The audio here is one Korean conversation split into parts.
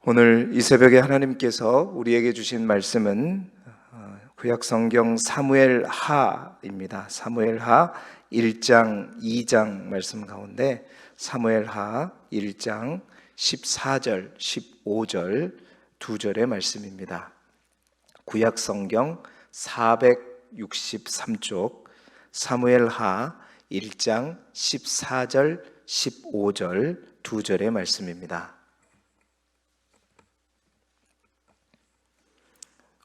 오늘 이 새벽에 하나님께서 우리에게 주신 말씀은 구약성경 사무엘하입니다. 사무엘하 1장, 2장 말씀 가운데 사무엘하 1장 14절, 15절 두 절의 말씀입니다. 구약성경 463쪽 사무엘하 1장 14절, 15절 두 절의 말씀입니다.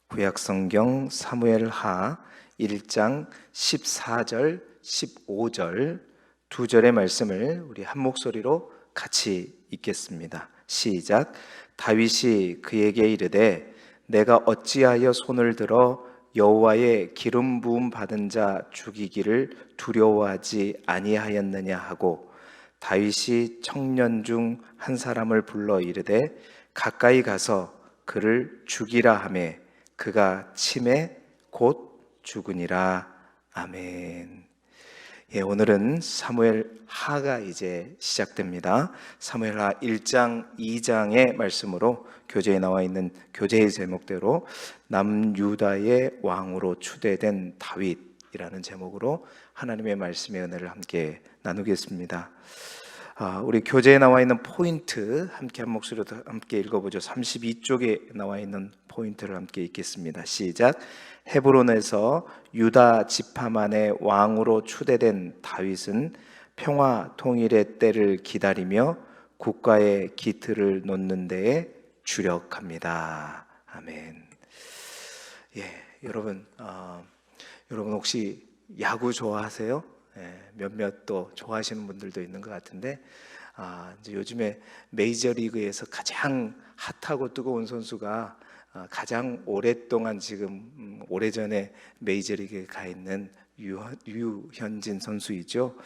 구약성경 사무엘하 1장 14절, 15절 두 절의 말씀을 우리 한 목소리로 같이 읽겠습니다. 시작. 다윗이 그에게 이르되 내가 어찌하여 손을 들어 여호와의 기름 부음 받은 자 죽이기를 두려워하지 아니하였느냐 하고, 다윗이 청년 중 한 사람을 불러 이르되 가까이 가서 그를 죽이라 하매 그가 침에 곧 죽으니라. 아멘. 오늘은 사무엘하가 이제 시작됩니다. 사무엘하 1장, 2장의 말씀으로 교재에 나와 있는 교재의 제목대로 남유다의 왕으로 추대된 다윗이라는 제목으로 하나님의 말씀의 은혜를 함께 나누겠습니다. 우리 교재에 나와 있는 포인트 함께 한 목소리로 함께 읽어보죠. 32쪽에 나와 있는 포인트를 함께 읽겠습니다. 시작. 헤브론에서 유다 지파만의 왕으로 추대된 다윗은 평화 통일의 때를 기다리며 국가의 기틀을 놓는 데에 주력합니다. 아멘. 여러분 혹시 야구 좋아하세요? 몇몇 또 좋아하시는 분들도 있는 것 같은데, 이제 요즘에 메이저리그에서 가장 핫하고 뜨거운 선수가 가장 오랫동안 지금 오래전에 메이저리그에 가 있는 유현진 선수이죠.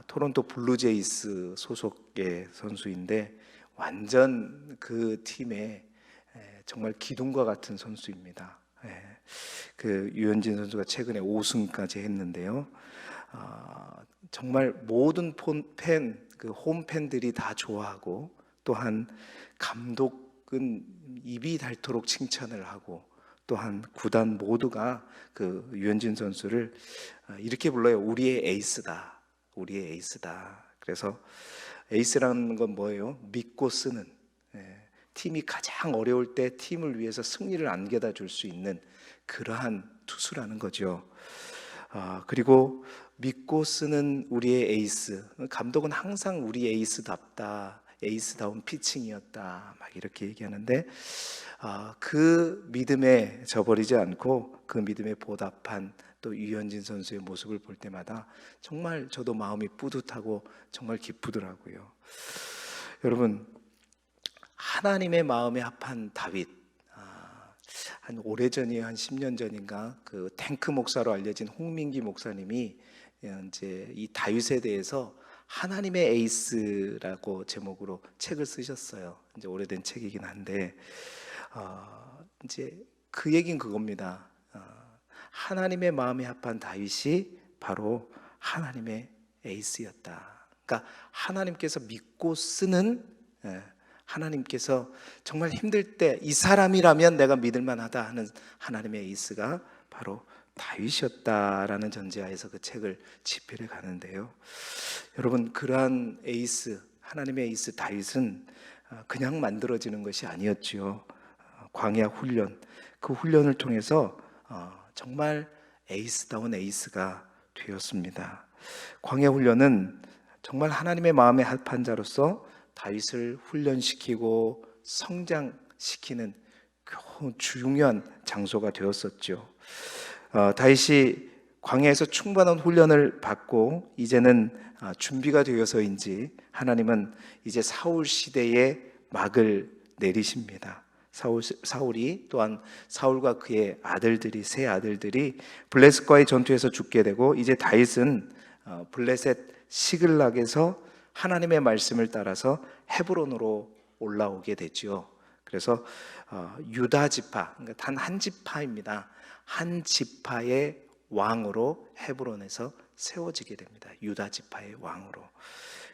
토론토 블루제이스 소속의 선수인데 완전 그 팀의 정말 기둥과 같은 선수입니다. 그 유현진 선수가 최근에 5승까지 했는데요. 정말 모든 홈팬들이 다 좋아하고, 또한 감독은 입이 닳도록 칭찬을 하고, 또한 구단 모두가 그 유현진 선수를 이렇게 불러요. 우리의 에이스다. 우리의 에이스다. 그래서 에이스라는 건 뭐예요? 믿고 쓰는, 팀이 가장 어려울 때 팀을 위해서 승리를 안겨다 줄 수 있는 그러한 투수라는 거죠. 그리고 믿고 쓰는 우리의 에이스, 감독은 항상 우리 에이스답다, 에이스다운 피칭이었다 막 이렇게 얘기하는데, 그 믿음에 저버리지 않고 그 믿음에 보답한 또 유현진 선수의 모습을 볼 때마다 정말 저도 마음이 뿌듯하고 정말 기쁘더라고요. 여러분, 하나님의 마음에 합한 다윗, 한 오래전이에요. 한 10년 전인가 그 탱크 목사로 알려진 홍민기 목사님이 이제 이 다윗에 대해서 하나님의 에이스라고 제목으로 책을 쓰셨어요. 이제 오래된 책이긴 한데, 이제 그 얘기는 그겁니다. 하나님의 마음에 합한 다윗이 바로 하나님의 에이스였다. 그러니까 하나님께서 믿고 쓰는, 하나님께서 정말 힘들 때 이 사람이라면 내가 믿을 만하다 하는 하나님의 에이스가 바로 다윗이었다라는 전제하에서 그 책을 집필해 가는데요. 여러분, 그러한 에이스, 하나님의 에이스 다윗은 그냥 만들어지는 것이 아니었지요. 광야 훈련, 그 훈련을 통해서 정말 에이스다운 에이스가 되었습니다. 광야 훈련은 정말 하나님의 마음에 합한 자로서 다윗을 훈련시키고 성장시키는 중요한 장소가 되었었죠. 다윗이 광야에서 충분한 훈련을 받고 이제는 준비가 되어서인지 하나님은 이제 사울 시대의 막을 내리십니다. 사울이 또한 사울과 그의 아들들이, 세 아들들이 블레셋과의 전투에서 죽게 되고, 이제 다윗은 블레셋 시글락에서 하나님의 말씀을 따라서 헤브론으로 올라오게 되죠. 그래서 유다 지파, 그러니까 단 한 지파입니다. 한 지파의 왕으로 헤브론에서 세워지게 됩니다. 유다 지파의 왕으로.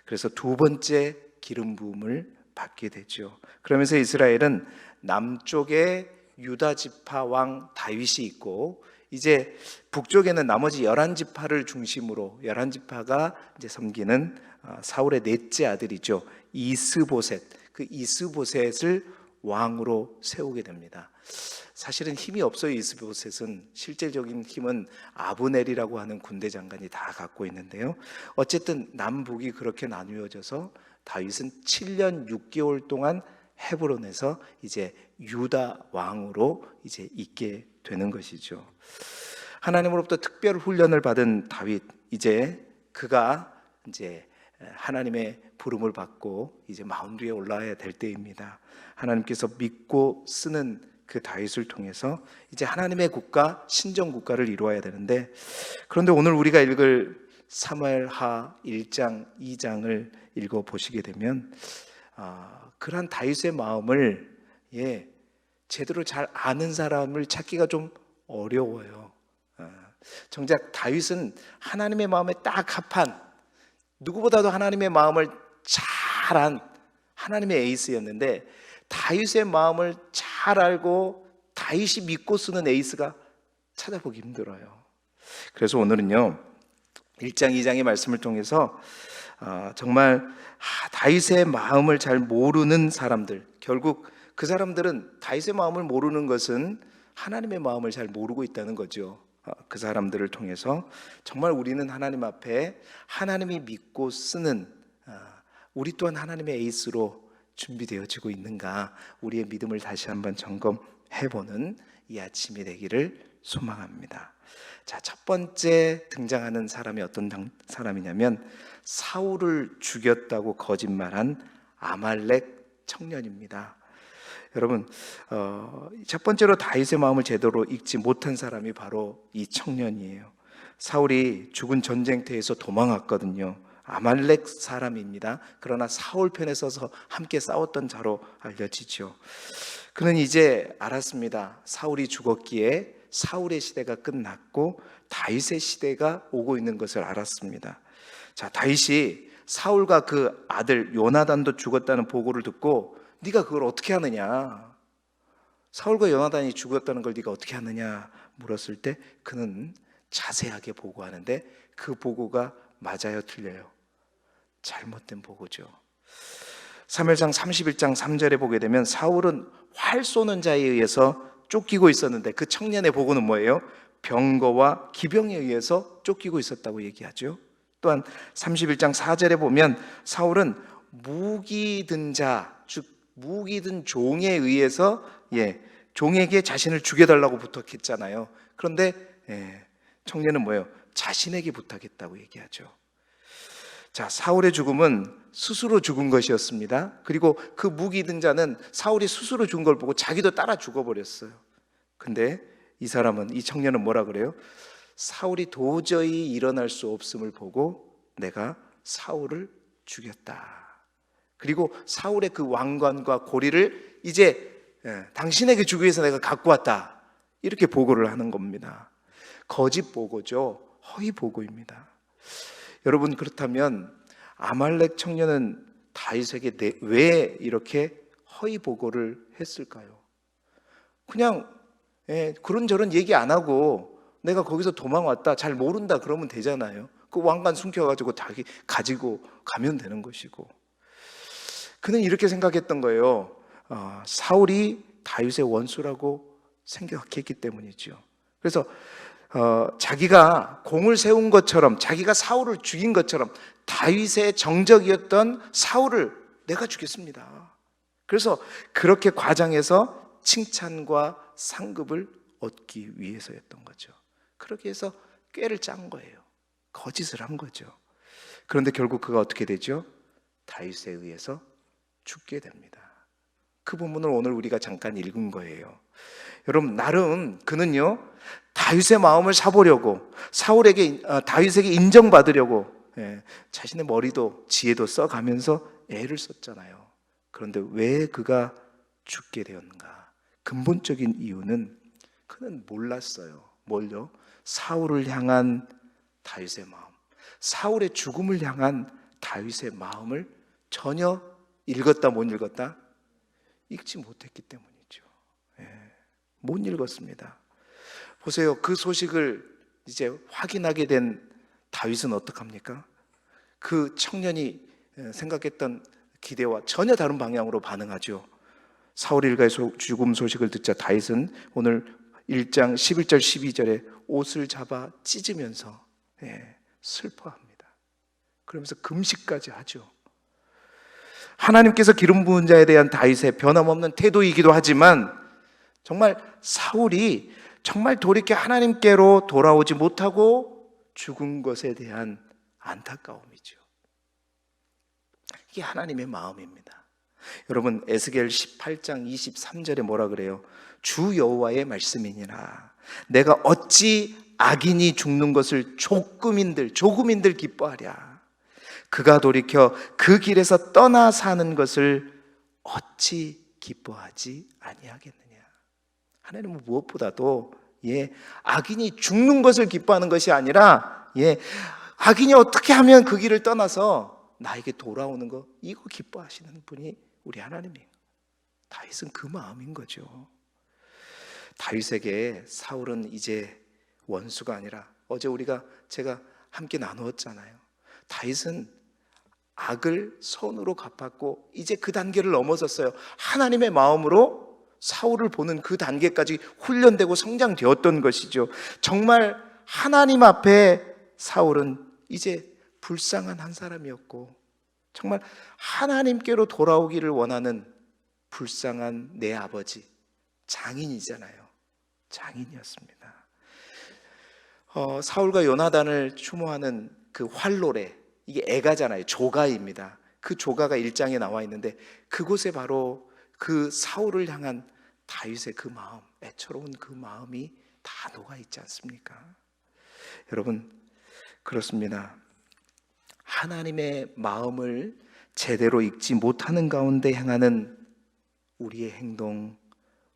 그래서 두 번째 기름 부음을 받게 되죠. 그러면서 이스라엘은 남쪽에 유다 지파 왕 다윗이 있고, 이제 북쪽에는 나머지 11지파를 중심으로 11지파가 이제 섬기는 사울의 넷째 아들이죠. 이스보셋. 그 이스보셋을 왕으로 세우게 됩니다. 사실은 힘이 없어요. 이스보셋은 실질적인 힘은 아브넬이라고 하는 군대 장관이 다 갖고 있는데요. 어쨌든 남북이 그렇게 나누어져서 다윗은 7년 6개월 동안 헤브론에서 이제 유다 왕으로 이제 있게 되는 것이죠. 하나님으로부터 특별 훈련을 받은 다윗, 이제 그가 이제 하나님의 부름을 받고 이제 마운드 위에 올라와야 될 때입니다. 하나님께서 믿고 쓰는 그 다윗을 통해서 이제 하나님의 국가, 신정 국가를 이루어야 되는데, 그런데 오늘 우리가 읽을 사무엘하 1장, 2장을 읽어 보시게 되면 그러한 다윗의 마음을 제대로 잘 아는 사람을 찾기가 좀 어려워요. 정작 다윗은 하나님의 마음에 딱 합한, 누구보다도 하나님의 마음을 잘한 하나님의 에이스였는데, 다윗의 마음을 잘 알고 다윗이 믿고 쓰는 에이스가 찾아보기 힘들어요. 그래서 오늘은요 1장 2장의 말씀을 통해서 정말 다윗의 마음을 잘 모르는 사람들, 결국 그 사람들은 다윗의 마음을 모르는 것은 하나님의 마음을 잘 모르고 있다는 거죠. 그 사람들을 통해서 정말 우리는 하나님 앞에 하나님이 믿고 쓰는 우리 또한 하나님의 에이스로 준비되어지고 있는가, 우리의 믿음을 다시 한번 점검해보는 이 아침이 되기를 소망합니다. 자, 첫 번째 등장하는 사람이 어떤 사람이냐면 사울을 죽였다고 거짓말한 아말렉 청년입니다. 여러분, 첫 번째로 다윗의 마음을 제대로 읽지 못한 사람이 바로 이 청년이에요. 사울이 죽은 전쟁터에서 도망왔거든요. 아말렉 사람입니다. 그러나 사울 편에 서서 함께 싸웠던 자로 알려지죠. 그는 이제 알았습니다. 사울이 죽었기에 사울의 시대가 끝났고 다윗의 시대가 오고 있는 것을 알았습니다. 자, 다윗이 사울과 그 아들 요나단도 죽었다는 보고를 듣고 네가 그걸 어떻게 하느냐, 사울과 요나단이 죽었다는 걸 네가 어떻게 하느냐 물었을 때 그는 자세하게 보고하는데 그 보고가 맞아요, 틀려요? 잘못된 보고죠. 사무엘상 31장 3절에 보게 되면 사울은 활 쏘는 자에 의해서 쫓기고 있었는데 그 청년의 보고는 뭐예요? 병거와 기병에 의해서 쫓기고 있었다고 얘기하죠. 또한 31장 4절에 보면 사울은 무기 든 자, 즉 무기 든 종에 의해서 종에게 자신을 죽여달라고 부탁했잖아요. 그런데 청년은 뭐예요? 자신에게 부탁했다고 얘기하죠. 자, 사울의 죽음은 스스로 죽은 것이었습니다. 그리고 그 무기 든 자는 사울이 스스로 죽은 걸 보고 자기도 따라 죽어버렸어요. 근데 이 사람은, 이 청년은 뭐라 그래요? 사울이 도저히 일어날 수 없음을 보고 내가 사울을 죽였다. 그리고 사울의 그 왕관과 고리를 이제 당신에게 주기 위해서 내가 갖고 왔다. 이렇게 보고를 하는 겁니다. 거짓 보고죠. 허위 보고입니다. 여러분, 그렇다면 아말렉 청년은 다윗에게 왜 이렇게 허위 보고를 했을까요? 그냥 그런저런 얘기 안 하고 내가 거기서 도망왔다, 잘 모른다 그러면 되잖아요. 그 왕관 숨겨가지고 자기 가지고 가면 되는 것이고. 그는 이렇게 생각했던 거예요. 사울이 다윗의 원수라고 생각했기 때문이죠. 그래서 자기가 공을 세운 것처럼, 자기가 사울을 죽인 것처럼 다윗의 정적이었던 사울을 내가 죽였습니다. 그래서 그렇게 과장해서 칭찬과 상급을 얻기 위해서였던 거죠. 그렇게 해서 꾀를 짠 거예요. 거짓을 한 거죠. 그런데 결국 그가 어떻게 되죠? 다윗에 의해서 죽게 됩니다. 그 본문을 오늘 우리가 잠깐 읽은 거예요. 여러분, 나름 그는요 다윗의 마음을 사보려고, 사울에게, 다윗에게 인정받으려고 자신의 머리도 지혜도 써가면서 애를 썼잖아요. 그런데 왜 그가 죽게 되었는가? 근본적인 이유는 그는 몰랐어요. 뭘요? 사울을 향한 다윗의 마음, 사울의 죽음을 향한 다윗의 마음을 전혀 읽었다 못 읽었다? 읽지 못했기 때문이죠. 못 읽었습니다. 보세요. 그 소식을 이제 확인하게 된 다윗은 어떡합니까? 그 청년이 생각했던 기대와 전혀 다른 방향으로 반응하죠. 사울 일가의 죽음 소식을 듣자 다윗은 오늘 1장 11절 12절에 옷을 잡아 찢으면서 슬퍼합니다. 그러면서 금식까지 하죠. 하나님께서 기름 부은 자에 대한 다윗의 변함없는 태도이기도 하지만 정말 사울이 정말 돌이켜 하나님께로 돌아오지 못하고 죽은 것에 대한 안타까움이죠. 이게 하나님의 마음입니다. 여러분, 에스겔 18장 23절에 뭐라 그래요? 주 여호와의 말씀이니라. 내가 어찌 악인이 죽는 것을 조금인들 기뻐하랴. 그가 돌이켜 그 길에서 떠나 사는 것을 어찌 기뻐하지 아니하겠느냐. 하나님은 무엇보다도 악인이 죽는 것을 기뻐하는 것이 아니라 악인이 어떻게 하면 그 길을 떠나서 나에게 돌아오는 거, 이거 기뻐하시는 분이 우리 하나님이에요. 다윗은 그 마음인 거죠. 다윗에게 사울은 이제 원수가 아니라, 어제 제가 함께 나누었잖아요. 다윗은 악을 선으로 갚았고 이제 그 단계를 넘어섰어요. 하나님의 마음으로 사울을 보는 그 단계까지 훈련되고 성장되었던 것이죠. 정말 하나님 앞에 사울은 이제 불쌍한 한 사람이었고, 정말 하나님께로 돌아오기를 원하는 불쌍한 내 아버지, 장인이잖아요. 장인이었습니다. 사울과 요나단을 추모하는 그 활로레, 이게 애가잖아요. 조가입니다. 그 조가가 1장에 나와 있는데 그곳에 바로 그 사울을 향한 다윗의 그 마음, 애처로운 그 마음이 다 녹아 있지 않습니까? 여러분, 그렇습니다. 하나님의 마음을 제대로 읽지 못하는 가운데 향하는 우리의 행동,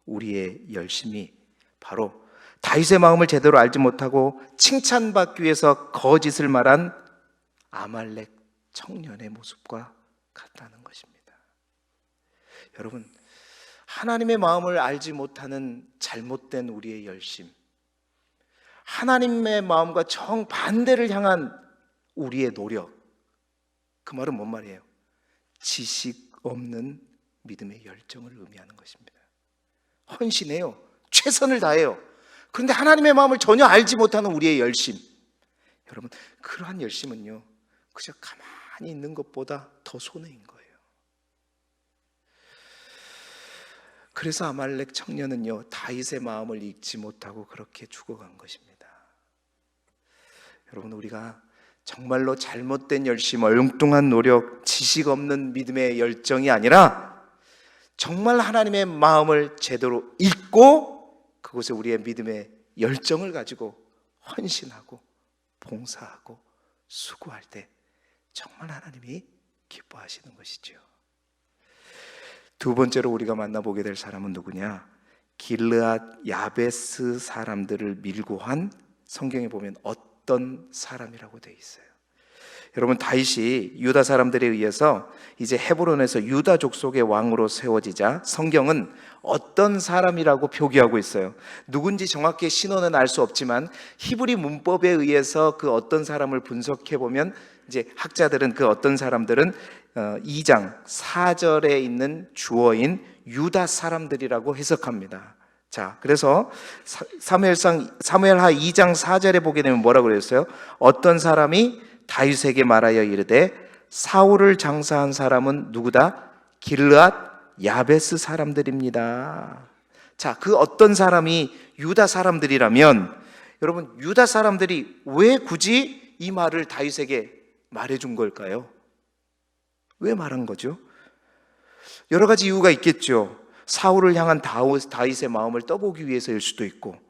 우리의 열심이 바로 다윗의 마음을 제대로 알지 못하고 칭찬받기 위해서 거짓을 말한 아말렉 청년의 모습과 같다는 것입니다. 여러분, 하나님의 마음을 알지 못하는 잘못된 우리의 열심, 하나님의 마음과 정반대를 향한 우리의 노력, 그 말은 뭔 말이에요? 지식 없는 믿음의 열정을 의미하는 것입니다. 헌신해요. 최선을 다해요. 그런데 하나님의 마음을 전혀 알지 못하는 우리의 열심, 여러분, 그러한 열심은요, 그저 가만히 있는 것보다 더 손해인 거예요. 그래서 아말렉 청년은요, 다윗의 마음을 읽지 못하고 그렇게 죽어간 것입니다. 여러분, 우리가 정말로 잘못된 열심, 얼뚱한 노력, 지식 없는 믿음의 열정이 아니라 정말 하나님의 마음을 제대로 읽고 그곳에 우리의 믿음의 열정을 가지고 헌신하고 봉사하고 수고할 때 정말 하나님이 기뻐하시는 것이죠. 두 번째로 우리가 만나보게 될 사람은 누구냐? 길르앗 야베스 사람들을 밀고 한, 성경에 보면 어떤 사람이라고 되어 있어요. 여러분, 다윗이 유다 사람들에 의해서 이제 헤브론에서 유다 족속의 왕으로 세워지자 성경은 어떤 사람이라고 표기하고 있어요. 누군지 정확히 신원은 알 수 없지만 히브리 문법에 의해서 그 어떤 사람을 분석해 보면 이제 학자들은 그 어떤 사람들은 2장 4절에 있는 주어인 유다 사람들이라고 해석합니다. 자, 그래서 사무엘하 2장 4절에 보게 되면 뭐라고 그랬어요? 어떤 사람이 다윗에게 말하여 이르되 사울을 장사한 사람은 누구다? 길르앗 야베스 사람들입니다. 자, 그 어떤 사람이 유다 사람들이라면, 여러분, 유다 사람들이 왜 굳이 이 말을 다윗에게 말해준 걸까요? 왜 말한 거죠? 여러 가지 이유가 있겠죠. 사울을 향한 다윗의 마음을 떠보기 위해서일 수도 있고,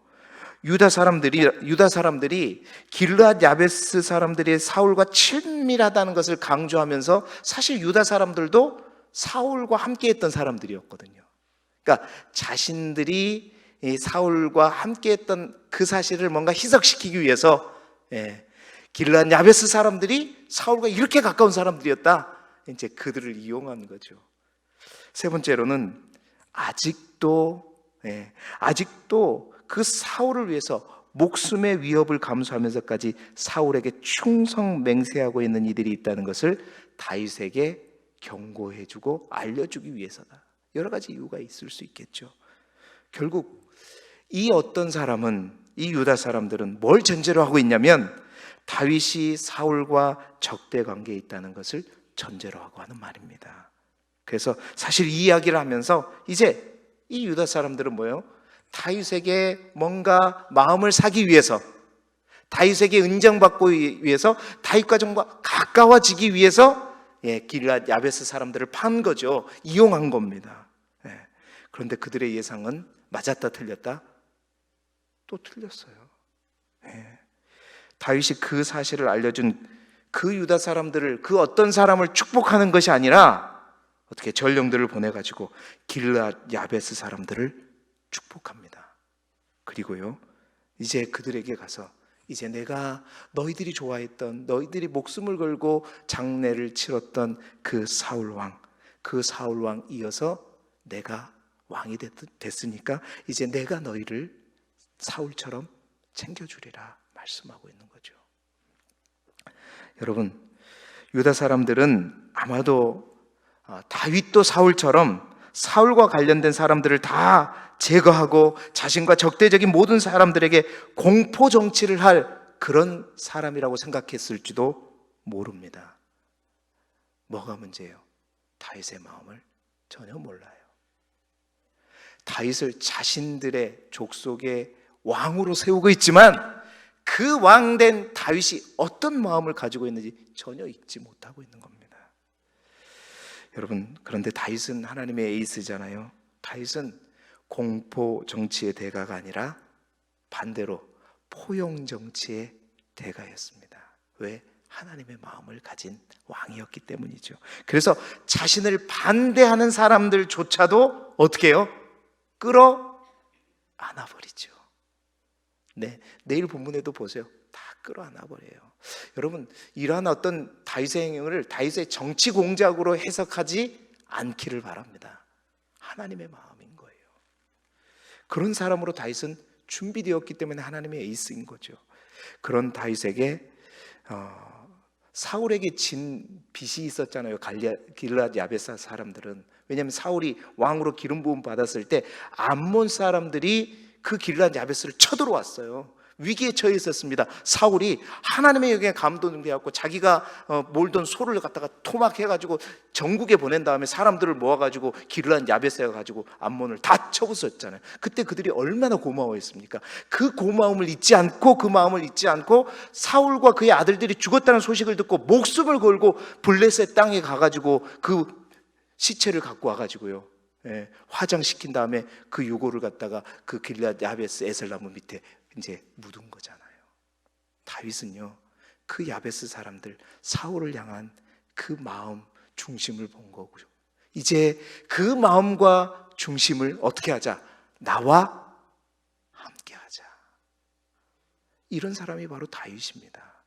유다 사람들이 길르앗 야베스 사람들이 사울과 친밀하다는 것을 강조하면서 사실 유다 사람들도 사울과 함께했던 사람들이었거든요. 그러니까 자신들이 사울과 함께했던 그 사실을 뭔가 희석시키기 위해서 길르앗 야베스 사람들이 사울과 이렇게 가까운 사람들이었다, 이제 그들을 이용한 거죠. 세 번째로는 아직도 그 사울을 위해서 목숨의 위협을 감수하면서까지 사울에게 충성 맹세하고 있는 이들이 있다는 것을 다윗에게 경고해주고 알려주기 위해서다. 여러 가지 이유가 있을 수 있겠죠. 결국 이 유다 사람들은 뭘 전제로 하고 있냐면 다윗이 사울과 적대 관계에 있다는 것을 전제로 하고 하는 말입니다. 그래서 사실 이 이야기를 하면서 이제 이 유다 사람들은 뭐예요? 다윗에게 뭔가 마음을 사기 위해서, 다윗에게 인정받고 위해서, 다윗과 좀 가까워지기 위해서 길앗 야베스 사람들을 판 거죠. 이용한 겁니다. 그런데 그들의 예상은 맞았다 틀렸다? 또 틀렸어요. 다윗이 그 사실을 알려준 그 유다 사람들을, 그 어떤 사람을 축복하는 것이 아니라 어떻게 전령들을 보내가지고 길앗 야베스 사람들을 축복합니다. 그리고요, 이제 그들에게 가서 이제 내가 너희들이 좋아했던, 너희들이 목숨을 걸고 장례를 치렀던 그 사울왕 이어서 내가 왕이 됐으니까 이제 내가 너희를 사울처럼 챙겨주리라 말씀하고 있는 거죠. 여러분, 유다 사람들은 아마도 다윗도 사울처럼 사울과 관련된 사람들을 다 제거하고 자신과 적대적인 모든 사람들에게 공포 정치를 할 그런 사람이라고 생각했을지도 모릅니다. 뭐가 문제예요? 다윗의 마음을 전혀 몰라요. 다윗을 자신들의 족속의 왕으로 세우고 있지만 그 왕된 다윗이 어떤 마음을 가지고 있는지 전혀 읽지 못하고 있는 겁니다. 여러분, 그런데 다윗은 하나님의 에이스잖아요. 다윗은 공포 정치의 대가가 아니라 반대로 포용 정치의 대가였습니다. 왜? 하나님의 마음을 가진 왕이었기 때문이죠. 그래서 자신을 반대하는 사람들조차도 어떻게 해요? 끌어 안아버리죠. 내일 본문에도 보세요. 다 끌어 안아버려요. 여러분, 이러한 어떤 다윗의 행위를 다윗의 정치 공작으로 해석하지 않기를 바랍니다. 하나님의 마음인 거예요. 그런 사람으로 다윗은 준비되었기 때문에 하나님의 에이스인 거죠. 그런 다윗에게 사울에게 진 빚이 있었잖아요. 길앗 야베스 사람들은. 왜냐하면 사울이 왕으로 기름 부음 받았을 때 암몬 사람들이 그 길앗 야베스를 쳐들어왔어요. 위기에 처해 있었습니다. 사울이 하나님의 영에 감동되었고 자기가 몰던 소를 갖다가 토막해가지고 전국에 보낸 다음에 사람들을 모아가지고 길앗 야베스에 가지고 암몬을 다 쳐부쉈잖아요. 그때 그들이 얼마나 고마워했습니까? 그 고마움을 잊지 않고, 그 마음을 잊지 않고 사울과 그의 아들들이 죽었다는 소식을 듣고 목숨을 걸고 블레셋 땅에 가가지고 그 시체를 갖고 와가지고요, 화장시킨 다음에 그 유골을 갖다가 그 길앗 야베스 에셀나무 밑에 이제 묻은 거잖아요. 다윗은요, 그 야베스 사람들, 사울을 향한 그 마음 중심을 본 거고요. 이제 그 마음과 중심을 어떻게 하자? 나와 함께 하자. 이런 사람이 바로 다윗입니다.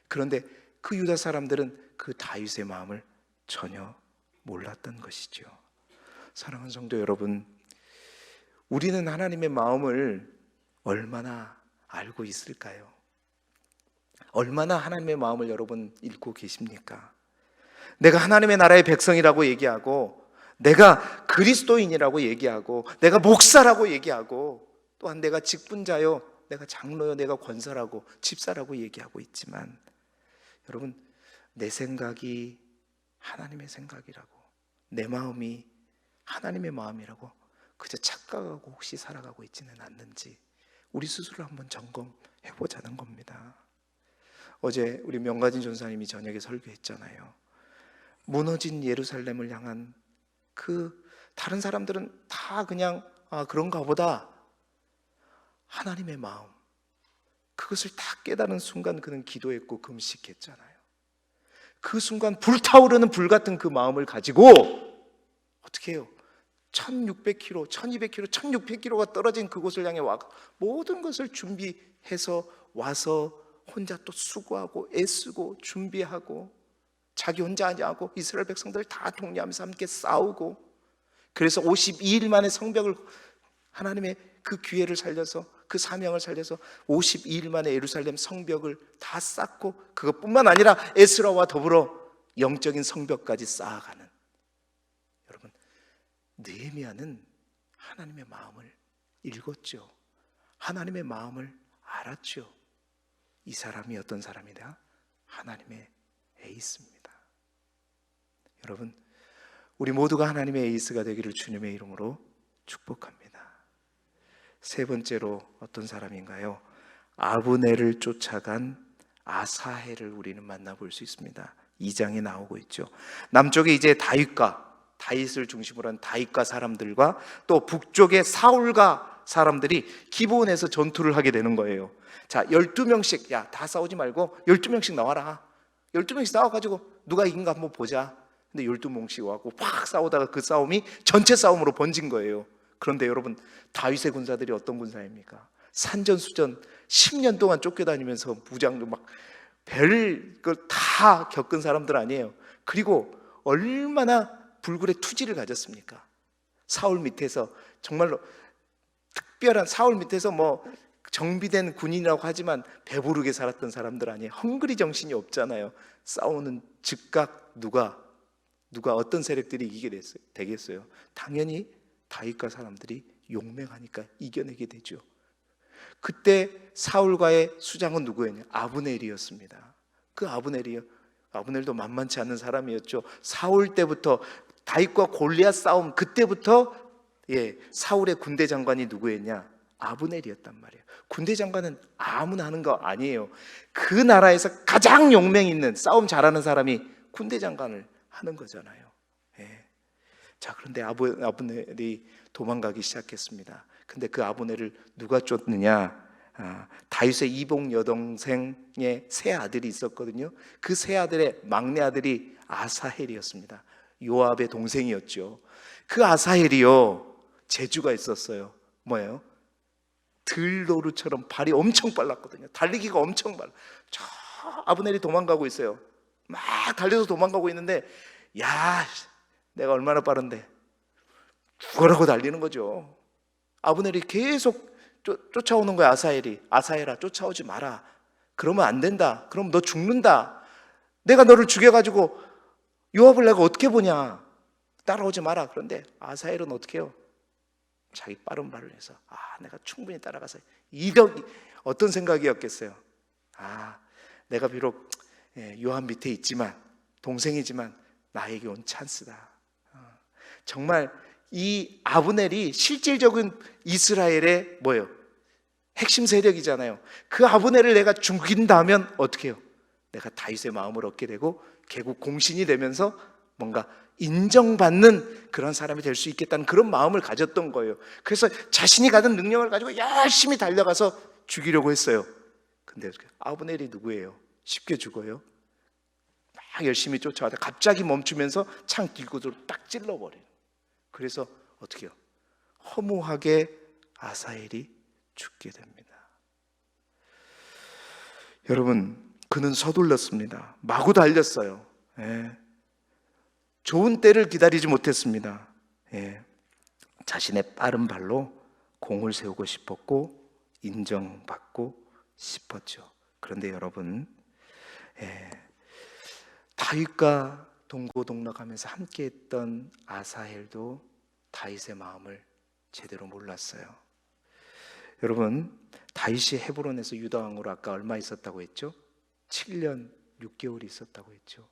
그런데 그 유다 사람들은 그 다윗의 마음을 전혀 몰랐던 것이죠. 사랑하는 성도 여러분, 우리는 하나님의 마음을 얼마나 알고 있을까요? 얼마나 하나님의 마음을 여러분 읽고 계십니까? 내가 하나님의 나라의 백성이라고 얘기하고, 내가 그리스도인이라고 얘기하고, 내가 목사라고 얘기하고, 또한 내가 직분자요, 내가 장로요, 내가 권사라고, 집사라고 얘기하고 있지만, 여러분, 내 생각이 하나님의 생각이라고, 내 마음이 하나님의 마음이라고 그저 착각하고 혹시 살아가고 있지는 않는지 우리 스스로 한번 점검해 보자는 겁니다. 어제 우리 명가진 전사님이 저녁에 설교했잖아요. 무너진 예루살렘을 향한 그 다른 사람들은 다 그냥 그런가 보다, 하나님의 마음, 그것을 다 깨달은 순간 그는 기도했고 금식했잖아요. 그 순간 불타오르는 불 같은 그 마음을 가지고 어떻게 해요? 1600km, 1200km, 1600km가 떨어진 그곳을 향해 와 모든 것을 준비해서 와서 혼자 또 수고하고 애쓰고 준비하고, 자기 혼자 하지 않고 이스라엘 백성들 다 독려하면서 함께 싸우고, 그래서 52일 만에 성벽을, 하나님의 그 기회를 살려서, 그 사명을 살려서 52일 만에 예루살렘 성벽을 다 쌓고, 그것뿐만 아니라 에스라와 더불어 영적인 성벽까지 쌓아가는, 여러분, 느헤미야는 하나님의 마음을 읽었죠. 하나님의 마음을 알았죠. 이 사람이 어떤 사람이다? 하나님의 에이스입니다. 여러분, 우리 모두가 하나님의 에이스가 되기를 주님의 이름으로 축복합니다. 세 번째로 어떤 사람인가요? 아브넬을 쫓아간 아사헬을 우리는 만나볼 수 있습니다. 2장에 나오고 있죠. 남쪽에 이제 다윗을 중심으로 한 다윗과 사람들과, 또 북쪽에 사울과 사람들이 기브온에서 전투를 하게 되는 거예요. 자, 12명씩, 야, 다 싸우지 말고 12명씩 나와라. 12명씩 싸워가지고 누가 이긴가 한번 보자. 근데 12명씩 와고 확 싸우다가 그 싸움이 전체 싸움으로 번진 거예요. 그런데 여러분, 다윗의 군사들이 어떤 군사입니까? 산전수전 10년 동안 쫓겨다니면서 무장도 막 별걸 다 겪은 사람들 아니에요. 그리고 얼마나 불굴의 투지를 가졌습니까? 사울 밑에서, 정말로 특별한, 사울 밑에서 뭐 정비된 군인이라고 하지만 배부르게 살았던 사람들 아니에요. 헝그리 정신이 없잖아요. 싸우는 즉각 누가 어떤 세력들이 이기게 되겠어요? 당연히 다윗과 사람들이 용맹하니까 이겨내게 되죠. 그때 사울과의 수장은 누구였냐? 아브넬이었습니다. 그 아브넬도 만만치 않은 사람이었죠. 사울 때부터, 다윗과 골리앗 싸움 그때부터 사울의 군대 장관이 누구였냐? 아브넬이었단 말이에요. 군대 장관은 아무나 하는 거 아니에요. 그 나라에서 가장 용맹 있는, 싸움 잘하는 사람이 군대 장관을 하는 거잖아요. 자, 그런데 아브넬이 도망가기 시작했습니다. 근데 그 아브넬을 누가 쫓느냐? 다윗의 이복 여동생의 세 아들이 있었거든요. 그 세 아들의 막내 아들이 아사헬이었습니다. 요압의 동생이었죠. 그 아사헬이요, 재주가 있었어요. 뭐예요? 들노루처럼 발이 엄청 빨랐거든요. 달리기가 엄청 빨라. 저 아브넬이 도망가고 있어요. 막 달려서 도망가고 있는데, 야, 내가 얼마나 빠른데 죽어라고 달리는 거죠. 아브넬이 계속 쫓아오는 거야. 아사헬아, 쫓아오지 마라. 그러면 안 된다. 그럼 너 죽는다. 내가 너를 죽여가지고 요압을 내가 어떻게 보냐. 따라오지 마라. 그런데 아사헬은 어떻게 해요? 자기 빠른 발을 해서, 내가 충분히 따라가서 어떤 생각이었겠어요? 내가 비록 요압 밑에 있지만, 동생이지만 나에게 온 찬스다. 정말 이 아브넬이 실질적인 이스라엘의 뭐예요? 핵심 세력이잖아요. 그 아브넬을 내가 죽인다면 어떻게 해요? 내가 다윗의 마음을 얻게 되고 개국 공신이 되면서 뭔가 인정받는 그런 사람이 될 수 있겠다는 그런 마음을 가졌던 거예요. 그래서 자신이 가진 능력을 가지고 열심히 달려가서 죽이려고 했어요. 근데 아브넬이 누구예요? 쉽게 죽어요? 막 열심히 쫓아와서 갑자기 멈추면서 창 길고도 딱 찔러버려요. 그래서 어떻게 해요? 허무하게 아사헬이 죽게 됩니다. 여러분, 그는 서둘렀습니다. 마구 달렸어요. 좋은 때를 기다리지 못했습니다. 자신의 빠른 발로 공을 세우고 싶었고 인정받고 싶었죠. 그런데 여러분, 다윗과 동고동락하면서 함께했던 아사헬도 다윗의 마음을 제대로 몰랐어요. 여러분, 다윗이 헤브론에서 유다 왕으로 아까 얼마 있었다고 했죠? 7년 6개월이 있었다고 했죠.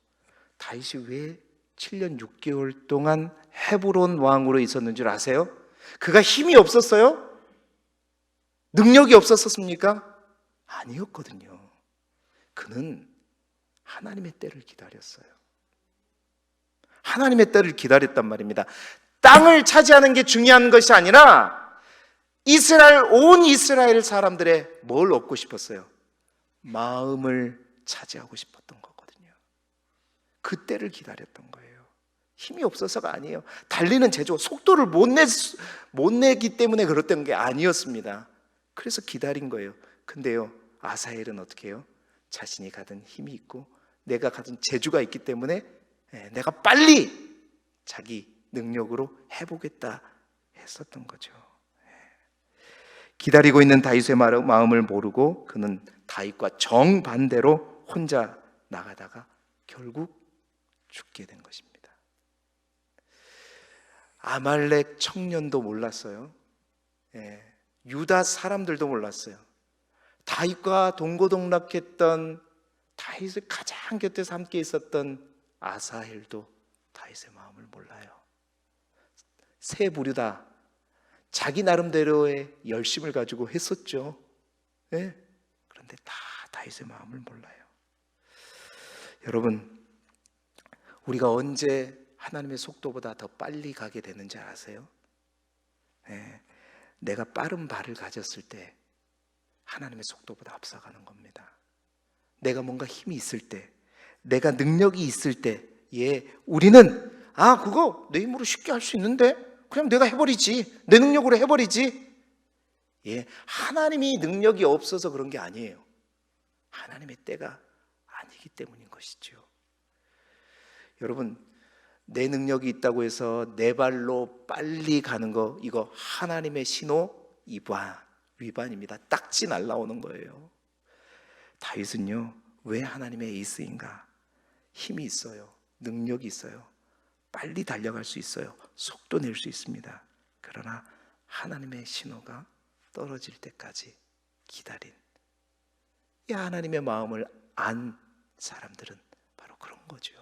다윗이 왜 7년 6개월 동안 헤브론 왕으로 있었는 줄 아세요? 그가 힘이 없었어요? 능력이 없었습니까? 아니었거든요. 그는 하나님의 때를 기다렸어요. 하나님의 때를 기다렸단 말입니다. 땅을 차지하는 게 중요한 것이 아니라 온 이스라엘 사람들의 뭘 얻고 싶었어요? 마음을 차지하고 싶었던 거거든요. 그 때를 기다렸던 거예요. 힘이 없어서가 아니에요. 달리는 제조, 속도를 못 내기 때문에 그랬던 게 아니었습니다. 그래서 기다린 거예요. 근데요, 아사헬은 어떻게 해요? 자신이 가진 힘이 있고 내가 가진 재주가 있기 때문에 내가 빨리 자기 능력으로 해보겠다 했었던 거죠. 기다리고 있는 다윗의 마음을 모르고 그는 다윗과 정반대로 혼자 나가다가 결국 죽게 된 것입니다. 아말렉 청년도 몰랐어요. 유다 사람들도 몰랐어요. 다윗과 동고동락했던, 다윗의 가장 곁에서 함께 있었던 아사헬도 다윗의 마음을 몰라요. 새 부류다, 자기 나름대로의 열심을 가지고 했었죠. 그런데 다 다윗의 마음을 몰라요. 여러분, 우리가 언제 하나님의 속도보다 더 빨리 가게 되는지 아세요? 내가 빠른 발을 가졌을 때 하나님의 속도보다 앞서가는 겁니다. 내가 뭔가 힘이 있을 때, 내가 능력이 있을 때, 우리는 그거 내 힘으로 쉽게 할 수 있는데 그냥 내가 해버리지, 내 능력으로 해버리지. 하나님이 능력이 없어서 그런 게 아니에요. 하나님의 때가 아니기 때문인 것이죠. 여러분, 내 능력이 있다고 해서 내 발로 빨리 가는 거, 이거 하나님의 신호 위반입니다. 딱지 날라오는 거예요. 다윗은요, 왜 하나님의 에이스인가? 힘이 있어요. 능력이 있어요. 빨리 달려갈 수 있어요. 속도 낼 수 있습니다. 그러나 하나님의 신호가 떨어질 때까지 기다린, 이 하나님의 마음을 안 사람들은 바로 그런 거죠.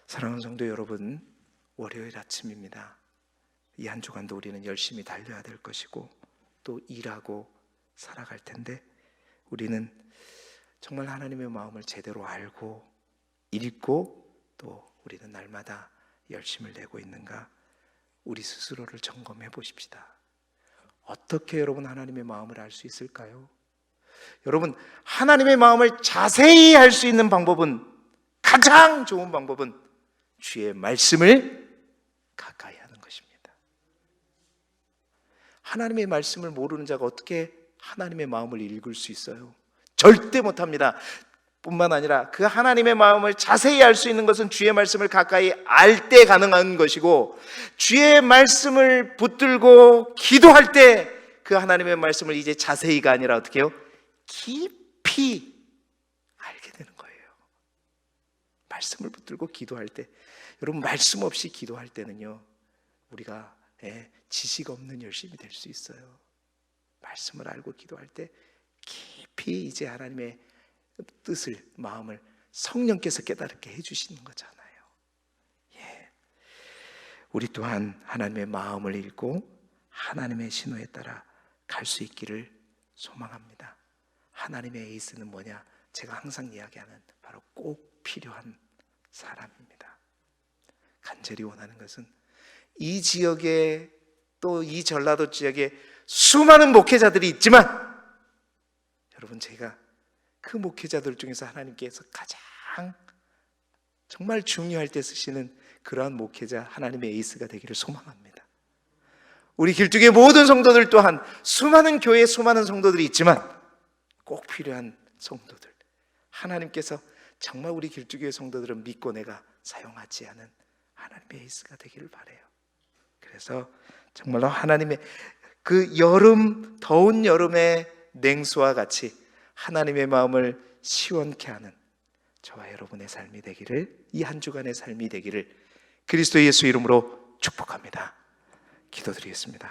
사랑하는 성도 여러분, 월요일 아침입니다. 이 한 주간도 우리는 열심히 달려야 될 것이고 또 일하고 살아갈 텐데, 우리는 정말 하나님의 마음을 제대로 알고 읽고 또 우리는 날마다 열심을 내고 있는가, 우리 스스로를 점검해 보십시다. 어떻게 여러분 하나님의 마음을 알 수 있을까요? 여러분, 하나님의 마음을 자세히 알 수 있는 방법은, 가장 좋은 방법은 주의 말씀을 가까이 하는 것입니다. 하나님의 말씀을 모르는 자가 어떻게 하나님의 마음을 읽을 수 있어요? 절대 못합니다. 뿐만 아니라 그 하나님의 마음을 자세히 알 수 있는 것은 주의 말씀을 가까이 알 때 가능한 것이고, 주의 말씀을 붙들고 기도할 때 그 하나님의 말씀을 이제 자세히가 아니라 어떻게 해요? 깊이 알게 되는 거예요. 말씀을 붙들고 기도할 때, 여러분, 말씀 없이 기도할 때는요, 우리가 지식 없는 열심이 될 수 있어요. 말씀을 알고 기도할 때 깊이 이제 하나님의 뜻을, 마음을 성령께서 깨닫게 해주시는 거잖아요. 우리 또한 하나님의 마음을 읽고 하나님의 신호에 따라 갈 수 있기를 소망합니다. 하나님의 에이스는 뭐냐? 제가 항상 이야기하는 바로 꼭 필요한 사람입니다. 간절히 원하는 것은 이 지역에, 또 이 전라도 지역에 수많은 목회자들이 있지만, 여러분, 제가 그 목회자들 중에서 하나님께서 가장 정말 중요할 때 쓰시는 그러한 목회자, 하나님의 에이스가 되기를 소망합니다. 우리 길쭉의 모든 성도들 또한 수많은 교회에 수많은 성도들이 있지만 꼭 필요한 성도들, 하나님께서 정말 우리 길쭉의 성도들은 믿고 내가 사용하지 않은 하나님의 에이스가 되기를 바라요. 그래서 정말로 하나님의 그 여름, 더운 여름의 냉수와 같이 하나님의 마음을 시원케 하는 저와 여러분의 삶이 되기를, 이 한 주간의 삶이 되기를 그리스도 예수 이름으로 축복합니다. 기도드리겠습니다.